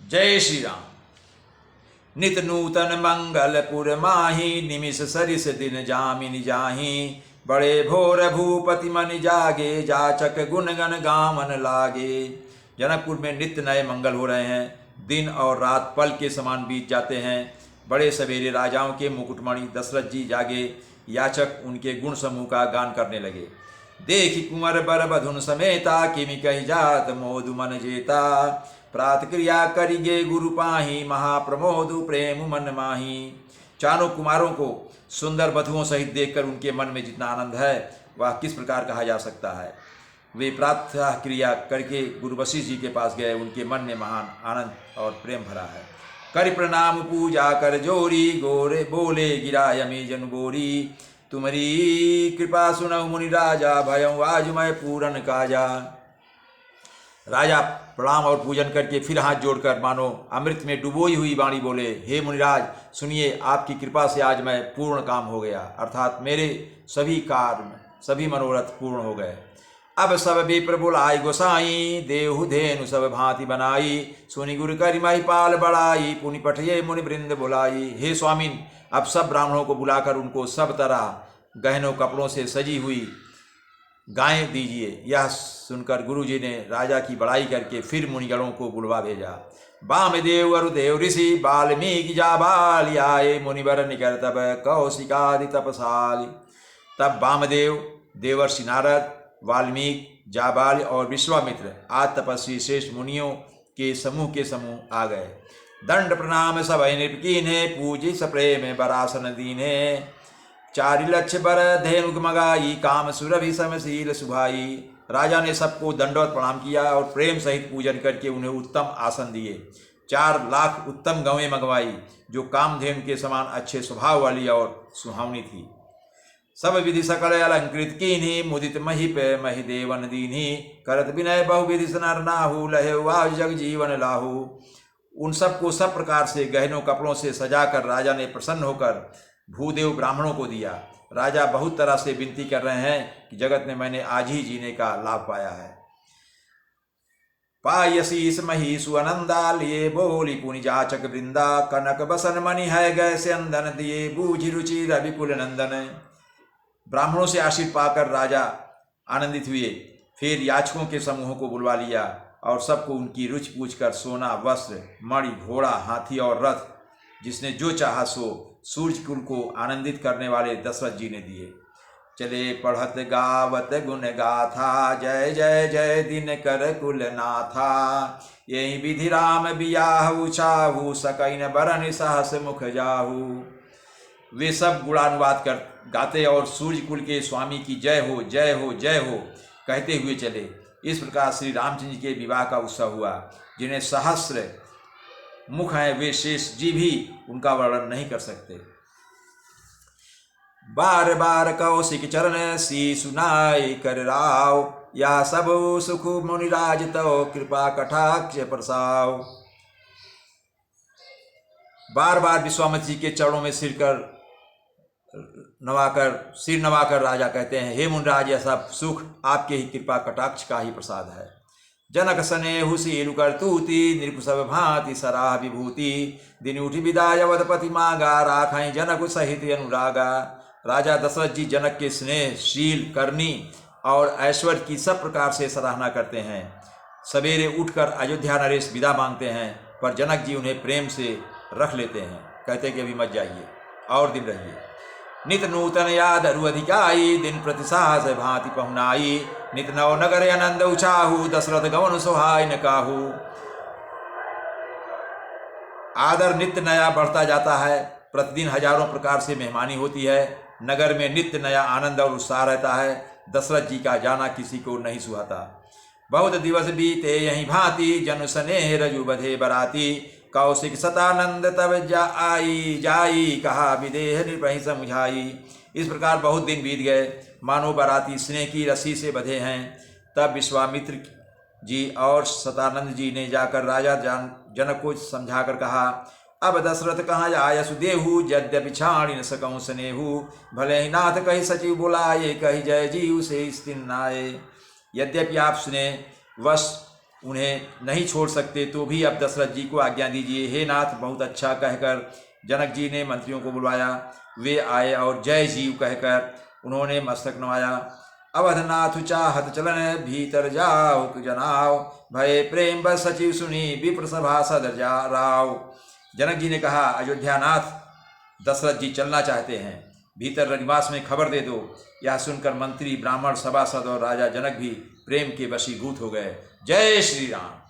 जय श्री राम। नित नूतन मंगलपुर माही, निमिष सरिस दिन जामिन जाही। बड़े भोर भूपति मन जागे, जाचक गुण गण गामन लागे। जनकपुर में नित्य नए मंगल हो रहे हैं। दिन और रात पल के समान बीत जाते हैं। बड़े सवेरे राजाओं के मुकुटमणि दशरथ जी जागे। याचक उनके गुण समूह का गान करने लगे। देखि कुंवर बर बधुन समेता, किमि कहि जात मोदु मन जेता। प्रात क्रिया करिगे गुरु पाही, महाप्रमोदु प्रेम मन माही। चारों कुमारों को सुंदर वधुओं सहित देखकर उनके मन में जितना आनंद है वह किस प्रकार कहा जा सकता है। वे प्रातः क्रिया करके गुरु वशिष्ठ जी के पास गए। उनके मन में महान आनंद और प्रेम भरा है। कर प्रणाम पूजा कर जोरी, गोरे बोले गिराय में जन बोरी। तुम्हारी कृपा सुनऊ मुनि राजा, भयऊ आज मैं पूरन काजा। राजा प्रणाम और पूजन करके फिर हाथ जोड़कर मानो अमृत में डुबोई हुई वाणी बोले, हे मुनिराज सुनिए, आपकी कृपा से आज मैं पूर्ण काम हो गया, अर्थात मेरे सभी कार्य सभी मनोरथ पूर्ण हो गए। अब सब विप्र बुलाई गोसाई, देहु धेनु सब भांति बनाई। सुनि गुरु करि महिपाल बड़ाई, पुनि पठिए मुनि वृंद बुलाई। हे स्वामिन, अब सब ब्राह्मणों को बुलाकर उनको सब तरह गहनों कपड़ों से सजी हुई गायें दीजिए। यह सुनकर गुरुजी ने राजा की बड़ाई करके फिर मुनिगणों को बुलवा भेजा। वामदेव अरुदेव ऋषि, वाल्मीकि जाबालि आए। मुनिवर निकर तब कौशिकादि तपसालि। तब वामदेव, देवर्षि नारद, वाल्मीकि, जाबाल और विश्वामित्र आदि तपस्वी श्रेष्ठ मुनियों के समूह आ गए। दंड प्रणाम सभय नृप कीन्हे, पूजी सप्रेम बरासन दीन्हे। 4 लक्ष बर धेनु मगाई, काम सुरभि समशील सुभाई। राजा ने सबको दंडवत प्रणाम किया और प्रेम सहित पूजन करके उन्हें उत्तम आसन दिए। 4 लाख उत्तम गवें मंगवाई जो कामधेनु के समान अच्छे स्वभाव वाली और सुहावनी थी। सब विधि सकल अलंकृत कीन्ही, मुदित महिप महि देवन दीन्ही। करत विनय बहुविधि नर नाहु, लहे वाज जग जीवन लाहू। उन सबको सब प्रकार से गहनों कपड़ों से सजाकर राजा ने प्रसन्न होकर भूदेव ब्राह्मणों को दिया। राजा बहुत तरह से विनती कर रहे हैं कि जगत में मैंने आज ही जीने का लाभ पाया है। पायसीस मही सुअनंदा, लिए बोली पुनि जाचक वृंदा। कनक बसन मणि है गए से अंदन, दिए बूझि रुचि रविकुल नंदन। ब्राह्मणों से आशीष पाकर राजा आनंदित हुए। फिर याचकों के समूहों को बुलवा लिया और सबको उनकी रुचि पूछकर सोना, वस्त्र, मणि, घोड़ा, हाथी और रथ जिसने जो चाहा सो सूर्य कुल को आनंदित करने वाले दशरथ जी ने दिए। चले पढ़त गावत गुण गाथा, जय जय जय दिन कर कुल नाथा। यही विधि राम बियाहु छाहु, सकैन बरन सहस मुख जाहू। वे सब गुणानुवाद कर गाते और सूर्य कुल के स्वामी की जय हो जय हो जय हो कहते हुए चले। इस प्रकार श्री रामचंद्र जी के विवाह का उत्सव हुआ। जिन्हें सहस्र मुख हैं वे शेष जी भी उनका वर्णन नहीं कर सकते। बार बार कौशिक चरण सी सुनाई कर राव, या सब सुख मुनिराज तो कृपा कटाक्ष प्रसाव। बार बार विश्वामित्र जी के चरणों में सिर नवाकर राजा कहते हैं, हे मुनिराज, यह सब सुख आपके ही कृपा कटाक्ष का ही प्रसाद है। जनक स्नेहु शील कर तूति, नृप सब भांति सराह विभूति। दिन उठी विदाय अवधपति मांगा, राखाई जनक सहित अनुरागा। राजा दशरथ जी जनक के स्नेह, शील, करनी और ऐश्वर्य की सब प्रकार से सराहना करते हैं। सवेरे उठकर अयोध्या नरेश विदा मांगते हैं, पर जनक जी उन्हें प्रेम से रख लेते हैं। कहते कि अभी मत जाइए और दिन रहिए। नित नूतन याद अरु अधिकाई, दिन प्रति साहस भांति पहुनाई। नित नव नगर आनंद उचाहू, दशरथ गवन सोहाय न काहू। आदर नित्य नया बढ़ता जाता है। प्रतिदिन हजारों प्रकार से मेहमानी होती है। नगर में नित्य नया आनंद और उत्साह रहता है। दशरथ जी का जाना किसी को नहीं सुहाता। बहुत दिवस बीते यही भांति, जनु स्नेह रजु बधे बराती। कौशिक सतानंद तब जाई, कहा विदेह निर्भय समझाई। इस प्रकार बहुत दिन बीत गए, मानो बराती स्नेह की रस्सी से बंधे हैं। तब विश्वामित्र जी और सतानंद जी ने जाकर राजा जनक को समझाकर कहा, अब दशरथ कहाँ जाय सुदेहु, यद्यपि छाड़ी न सकऊँ स्नेहु। भले ही नाथ कही सचिव बुलाए, कही जय जीव से स्तिन नाये। यद्यपि आप स्नेह वश उन्हें नहीं छोड़ सकते, तो भी अब दशरथ जी को आज्ञा दीजिए। हे नाथ, बहुत अच्छा कहकर जनक जी ने मंत्रियों को बुलवाया। वे आए और जय जीव कहकर उन्होंने मस्तक नवाया। अवधनाथ चाहत चलन भीतर जाओ जनाओ, भय प्रेम बस सचिव सुनी विप्र सभा सदर जा राव। जनक जी ने कहा, अयोध्यानाथ दशरथ जी चलना चाहते हैं, भीतर रजवास में खबर दे दो। यह सुनकर मंत्री, ब्राह्मण, सभासद और राजा जनक भी प्रेम के वशीभूत हो गए। जय श्री राम।